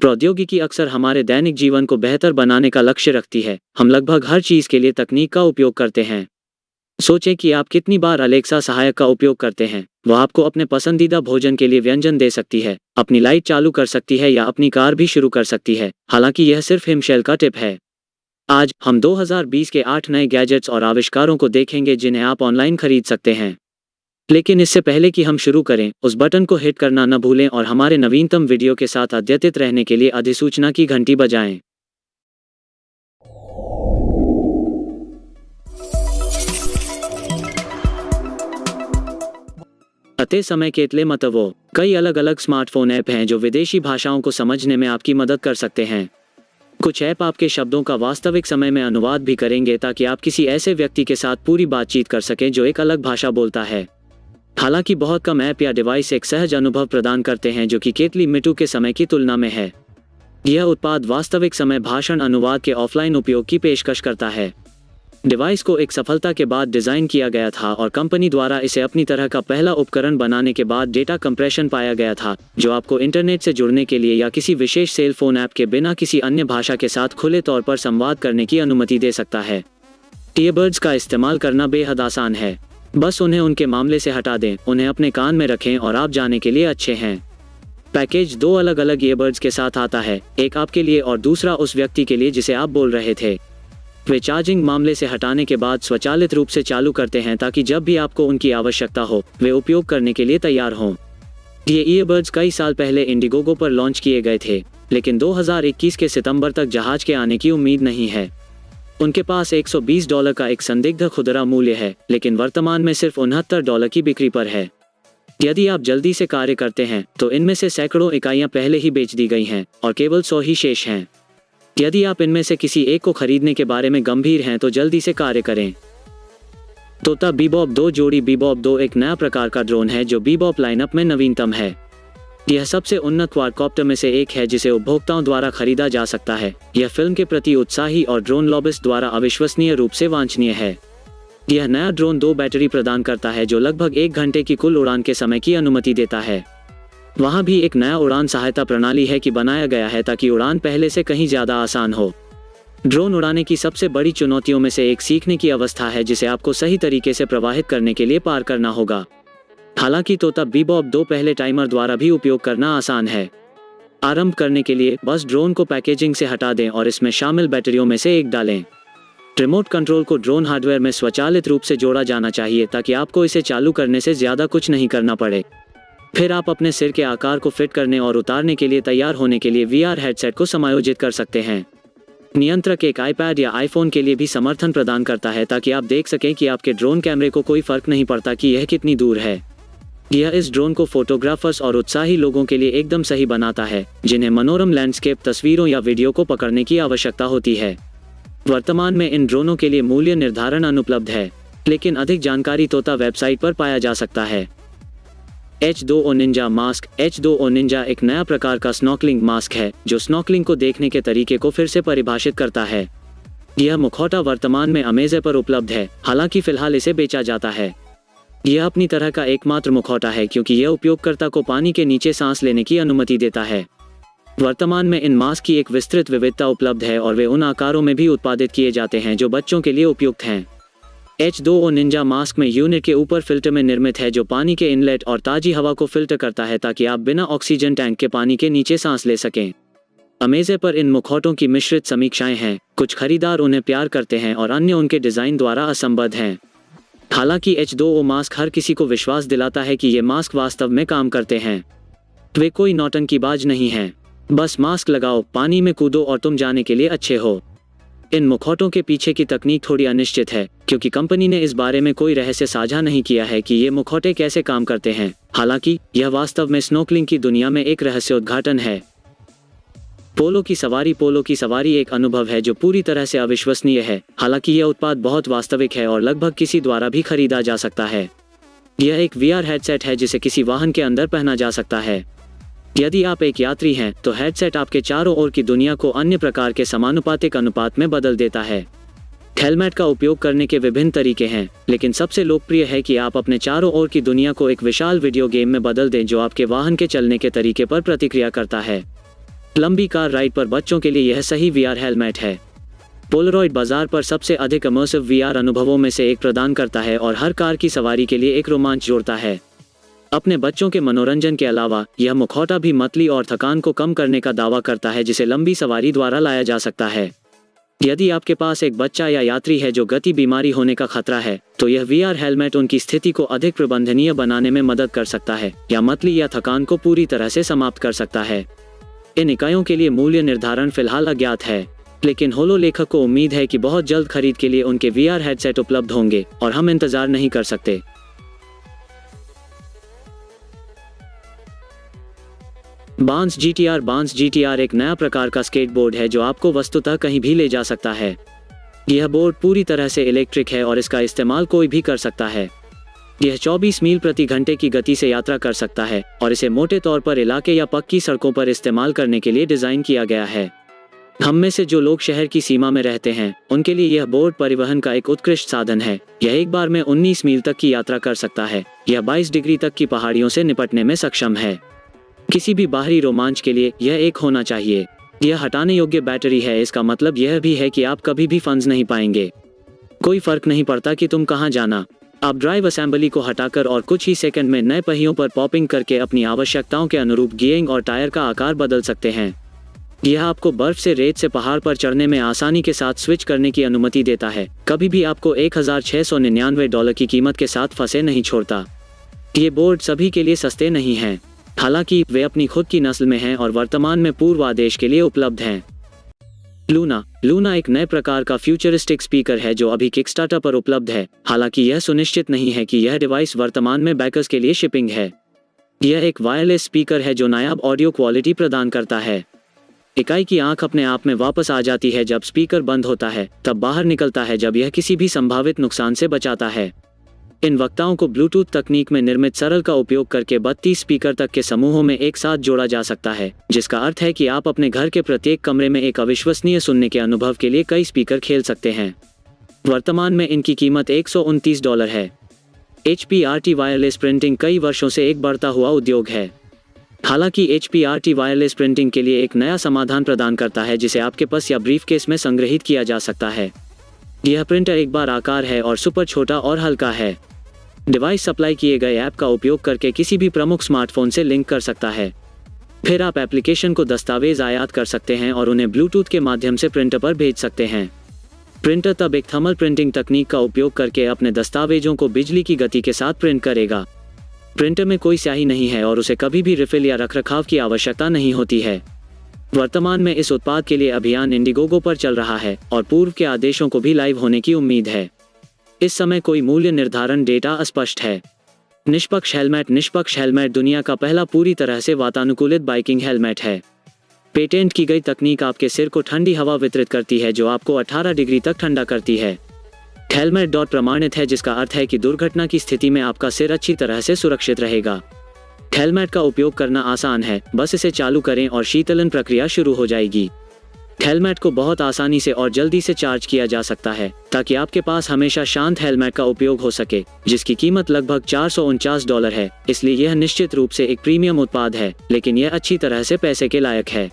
प्रौद्योगिकी अक्सर हमारे दैनिक जीवन को बेहतर बनाने का लक्ष्य रखती है। हम लगभग हर चीज़ के लिए तकनीक का उपयोग करते हैं। सोचें कि आप कितनी बार अलेक्सा सहायक का उपयोग करते हैं। वह आपको अपने पसंदीदा भोजन के लिए व्यंजन दे सकती है, अपनी लाइट चालू कर सकती है या अपनी कार भी शुरू कर सकती है। हालांकि यह सिर्फ हिमशैल का टिप है। आज हम 2020 के 8 नए गैजेट्स और आविष्कारों को देखेंगे जिन्हें आप ऑनलाइन खरीद सकते हैं। लेकिन इससे पहले कि हम शुरू करें, उस बटन को हिट करना न भूलें और हमारे नवीनतम वीडियो के साथ अद्यतित रहने के लिए अधिसूचना की घंटी बजाएं। अते समय केतले मतवो। कई अलग अलग स्मार्टफोन ऐप हैं जो विदेशी भाषाओं को समझने में आपकी मदद कर सकते हैं। कुछ ऐप आपके शब्दों का वास्तविक समय में अनुवाद भी करेंगे ताकि आप किसी ऐसे व्यक्ति के साथ पूरी बातचीत कर सकें जो एक अलग भाषा बोलता है। हालांकि बहुत कम ऐप या डिवाइस एक सहज अनुभव प्रदान करते हैं जो कि केतली मिटू के समय की तुलना में है। यह उत्पाद वास्तविक समय भाषण अनुवाद के ऑफलाइन उपयोग की पेशकश करता है। डिवाइस को एक सफलता के बाद डिज़ाइन किया गया था और कंपनी द्वारा इसे अपनी तरह का पहला उपकरण बनाने के बाद डेटा कंप्रेशन पाया गया था, जो आपको इंटरनेट से जुड़ने के लिए या किसी विशेष सेल फोन ऐप के बिना किसी अन्य भाषा के साथ खुले तौर पर संवाद करने की अनुमति दे सकता है। ईयरबड्स का इस्तेमाल करना बेहद आसान है। बस उन्हें उनके मामले से हटा दें, उन्हें अपने कान में रखें और आप जाने के लिए अच्छे हैं। पैकेज 2 अलग अलग ईयरबड्स के साथ आता है, एक आपके लिए और दूसरा उस व्यक्ति के लिए जिसे आप बोल रहे थे। वे चार्जिंग मामले से हटाने के बाद स्वचालित रूप से चालू करते हैं ताकि जब भी आपको उनकी आवश्यकता हो वे उपयोग करने के लिए तैयार हों। ये ईयरबड्स कई साल पहले इंडिगोगो पर लॉन्च किए गए थे, लेकिन 2021 के सितंबर तक जहाज के आने की उम्मीद नहीं है। उनके पास $120 का एक संदिग्ध खुदरा मूल्य है, लेकिन वर्तमान में सिर्फ $69 की बिक्री पर है। यदि आप जल्दी से कार्य करते हैं तो इनमें से सैकड़ों इकाइयां पहले ही बेच दी गई हैं और केवल 100 ही शेष हैं। यदि आप इनमें से किसी एक को खरीदने के बारे में गंभीर हैं तो जल्दी से कार्य करें। तोता बीबॉप 2 जोड़ी बीबॉप 2 एक नया प्रकार का ड्रोन है जो बीबॉप लाइनअप में नवीनतम है। यह सबसे उन्नत क्वाडकॉप्टर में से एक है जिसे उपभोक्ताओं द्वारा खरीदा जा सकता है। यह फिल्म के प्रति उत्साही और ड्रोन लॉबिस्ट द्वारा अविश्वसनीय रूप से वांछनीय है। यह नया ड्रोन 2 बैटरी प्रदान करता है जो लगभग 1 घंटे की कुल उड़ान के समय की अनुमति देता है। वहाँ भी एक नया उड़ान सहायता प्रणाली है कि बनाया गया है ताकि उड़ान पहले से कहीं ज़्यादा आसान हो। ड्रोन उड़ाने की सबसे बड़ी चुनौतियों में से एक सीखने की अवस्था है जिसे आपको सही तरीके से प्रवाहित करने के लिए पार करना होगा। हालांकि तोता बीबॉप 2 पहले टाइमर द्वारा भी उपयोग करना आसान है। आरंभ करने के लिए बस ड्रोन को पैकेजिंग से हटा दें और इसमें शामिल बैटरियों में से एक डालें। रिमोट कंट्रोल को ड्रोन हार्डवेयर में स्वचालित रूप से जोड़ा जाना चाहिए ताकि आपको इसे चालू करने से ज़्यादा कुछ नहीं करना पड़े। फिर आप अपने सिर के आकार को फिट करने और उतारने के लिए तैयार होने के लिए VR हेडसेट को समायोजित कर सकते हैं। नियंत्रक एक iPad या iPhone के लिए भी समर्थन प्रदान करता है ताकि आप देख सकें कि आपके ड्रोन कैमरे को कोई फर्क नहीं पड़ता कि यह कितनी दूर है। यह इस ड्रोन को फोटोग्राफर्स और उत्साही लोगों के लिए एकदम सही बनाता है जिन्हें मनोरम लैंडस्केप तस्वीरों या वीडियो को पकड़ने की आवश्यकता होती है। वर्तमान में इन ड्रोनों के लिए मूल्य निर्धारण अनुपलब्ध है, लेकिन अधिक जानकारी तोता वेबसाइट पर पाया जा सकता है। H2O Ninja mask. H2O Ninja एक नया प्रकार का स्नॉर्कलिंग मास्क है जो स्नॉर्कलिंग को देखने के तरीके को फिर से परिभाषित करता है। यह मुखौटा वर्तमान में अमेज़न पर उपलब्ध है, हालांकि फिलहाल इसे बेचा जाता है। यह अपनी तरह का एकमात्र मुखौटा है क्योंकि यह उपयोगकर्ता को पानी के नीचे सांस लेने की अनुमति देता है। वर्तमान में इन मास्क की एक विस्तृत विविधता उपलब्ध है और वे उन आकारों में भी उत्पादित किए जाते हैं जो बच्चों के लिए उपयुक्त हैं। H2O निंजा मास्क में यूनिट के ऊपर फिल्टर में निर्मित है जो पानी के इनलेट और ताज़ी हवा को फिल्टर करता है ताकि आप बिना ऑक्सीजन टैंक के पानी के नीचे सांस ले सकें। अमेज़न पर इन मुखौटों की मिश्रित समीक्षाएं हैं। कुछ खरीदार उन्हें प्यार करते हैं और अन्य उनके डिज़ाइन द्वारा असंबद्ध हैं। हालांकि H2O मास्क हर किसी को विश्वास दिलाता है कि ये मास्क वास्तव में काम करते हैं। वे कोई नौटंकीबाज नहीं हैं। बस मास्क लगाओ, पानी में कूदो और तुम जाने के लिए अच्छे हो। इन मुखौटों के पीछे की तकनीक थोड़ी अनिश्चित है क्योंकि कंपनी ने इस बारे में कोई रहस्य साझा नहीं किया है कि ये मुखौटे कैसे काम करते हैं। हालांकि यह वास्तव में स्नॉर्कलिंग की दुनिया में एक रहस्योद्घाटन है। पोलो की सवारी एक अनुभव है जो पूरी तरह से अविश्वसनीय है। हालांकि यह उत्पाद बहुत वास्तविक है और लगभग किसी द्वारा भी खरीदा जा सकता है। यह एक VR हेडसेट है जिसे किसी वाहन के अंदर पहना जा सकता है। यदि आप एक यात्री हैं तो हेडसेट आपके चारों ओर की दुनिया को अन्य प्रकार के समानुपातिक अनुपात में बदल देता है। हेलमेट का उपयोग करने के विभिन्न तरीके हैं, लेकिन सबसे लोकप्रिय है कि आप अपने चारों ओर की दुनिया को एक विशाल वीडियो गेम में बदल दें जो आपके वाहन के चलने के तरीके पर प्रतिक्रिया करता है। लंबी कार राइड पर बच्चों के लिए यह सही VR हेलमेट है। पोलरॉइड बाजार पर सबसे अधिक इमर्सिव VR अनुभवों में से एक प्रदान करता है और हर कार की सवारी के लिए एक रोमांच जोड़ता है। अपने बच्चों के मनोरंजन के अलावा यह मुखौटा भी मतली और थकान को कम करने का दावा करता है, जिसे लंबी सवारी द्वारा लाया जा सकता है। यदि आपके पास एक बच्चा या यात्री है जो गति बीमारी होने का खतरा है, तो यह VR हेलमेट उनकी स्थिति को अधिक प्रबंधनीय बनाने में मदद कर सकता है या मतली या थकान को पूरी तरह से समाप्त कर सकता है। इन इकाइयों के लिए मूल्य निर्धारण फिलहाल अज्ञात है, लेकिन होलो लेखक को उम्मीद है कि बहुत जल्द खरीद के लिए उनके VR हेडसेट उपलब्ध होंगे और हम इंतजार नहीं कर सकते। बांस GTR एक नया प्रकार का स्केटबोर्ड है जो आपको वस्तुतः कहीं भी ले जा सकता है। यह बोर्ड पूरी तरह से इलेक्ट्रिक है और इसका इस्तेमाल कोई भी कर सकता है। यह 24 मील प्रति घंटे की गति से यात्रा कर सकता है और इसे मोटे तौर पर इलाके या पक्की सड़कों पर इस्तेमाल करने के लिए डिजाइन किया गया है। हम में से जो लोग शहर की सीमा में रहते हैं, उनके लिए यह बोर्ड परिवहन का एक उत्कृष्ट साधन है। यह एक बार में 19 मील तक की यात्रा कर सकता है। यह 22 डिग्री तक की पहाड़ियों से निपटने में सक्षम है। किसी भी बाहरी रोमांच के लिए यह एक होना चाहिए। यह हटाने योग्य बैटरी है, इसका मतलब यह भी है कि आप कभी भी फंस नहीं पाएंगे। कोई फर्क नहीं पड़ता कि तुम कहां जाना। आप ड्राइव असेंबली को हटाकर और कुछ ही सेकंड में नए पहियों पर पॉपिंग करके अपनी आवश्यकताओं के अनुरूप गियरिंग और टायर का आकार बदल सकते हैं। यह आपको बर्फ से रेत से पहाड़ पर चढ़ने में आसानी के साथ स्विच करने की अनुमति देता है। कभी भी आपको $1699 की कीमत के साथ फंसे नहीं छोड़ता। ये बोर्ड सभी के लिए सस्ते नहीं हैं, हालांकि वे अपनी खुद की नस्ल में हैं और वर्तमान में पूर्व आदेश के लिए उपलब्ध हैं। लूना एक नए प्रकार का फ्यूचरिस्टिक स्पीकर है जो अभी किकस्टार्टर पर उपलब्ध है। हालांकि यह सुनिश्चित नहीं है कि यह डिवाइस वर्तमान में बैकर्स के लिए शिपिंग है। यह एक वायरलेस स्पीकर है जो नायाब ऑडियो क्वालिटी प्रदान करता है। इकाई की आंख अपने आप में वापस आ जाती है जब स्पीकर बंद होता है, तब बाहर निकलता है जब यह किसी भी संभावित नुकसान से बचाता है। इन वक्ताओं को ब्लूटूथ तकनीक में निर्मित सरल का उपयोग करके 32 स्पीकर तक के समूहों में एक साथ जोड़ा जा सकता है, जिसका अर्थ है कि आप अपने घर के प्रत्येक कमरे में एक अविश्वसनीय सुनने के अनुभव के लिए कई स्पीकर खेल सकते हैं। वर्तमान में इनकी कीमत $129 है। HPRT वायरलेस प्रिंटिंग कई वर्षों से एक बढ़ता हुआ उद्योग है। हालांकि HPRT वायरलेस प्रिंटिंग के लिए एक नया समाधान प्रदान करता है जिसे आपके पास या ब्रीफकेस में संग्रहित किया जा सकता है। यह प्रिंटर एक बार आकार है और सुपर छोटा और हल्का है। डिवाइस सप्लाई किए गए ऐप का उपयोग करके किसी भी प्रमुख स्मार्टफोन से लिंक कर सकता है। फिर आप एप्लीकेशन को दस्तावेज आयात कर सकते हैं और उन्हें ब्लूटूथ के माध्यम से प्रिंटर पर भेज सकते हैं। प्रिंटर तब एक थर्मल प्रिंटिंग तकनीक का उपयोग करके अपने दस्तावेजों को बिजली की गति के साथ प्रिंट करेगा। प्रिंटर में कोई स्याही नहीं है और उसे कभी भी रिफिल या रखरखाव की आवश्यकता नहीं होती है। वर्तमान में इस उत्पाद के लिए अभियान इंडिगोगो पर चल रहा है और पूर्व के आदेशों को भी लाइव होने की उम्मीद है। इस समय कोई मूल्य निर्धारण डेटा अस्पष्ट है। निष्पक्ष हेलमेट दुनिया का पहला पूरी तरह से वातानुकूलित बाइकिंग हेलमेट है। पेटेंट की गई तकनीक आपके सिर को ठंडी हवा वितरित करती है जो आपको 18 डिग्री तक ठंडा करती है। हेलमेट डॉट प्रमाणित है, जिसका अर्थ है कि दुर्घटना की स्थिति में आपका सिर अच्छी तरह से सुरक्षित रहेगा। हेलमेट का उपयोग करना आसान है, बस इसे चालू करें और शीतलन प्रक्रिया शुरू हो जाएगी। हेलमेट को बहुत आसानी से और जल्दी से चार्ज किया जा सकता है ताकि आपके पास हमेशा शांत हेलमेट का उपयोग हो सके, जिसकी कीमत लगभग $449 है। इसलिए यह निश्चित रूप से एक प्रीमियम उत्पाद है, लेकिन यह अच्छी तरह से पैसे के लायक है।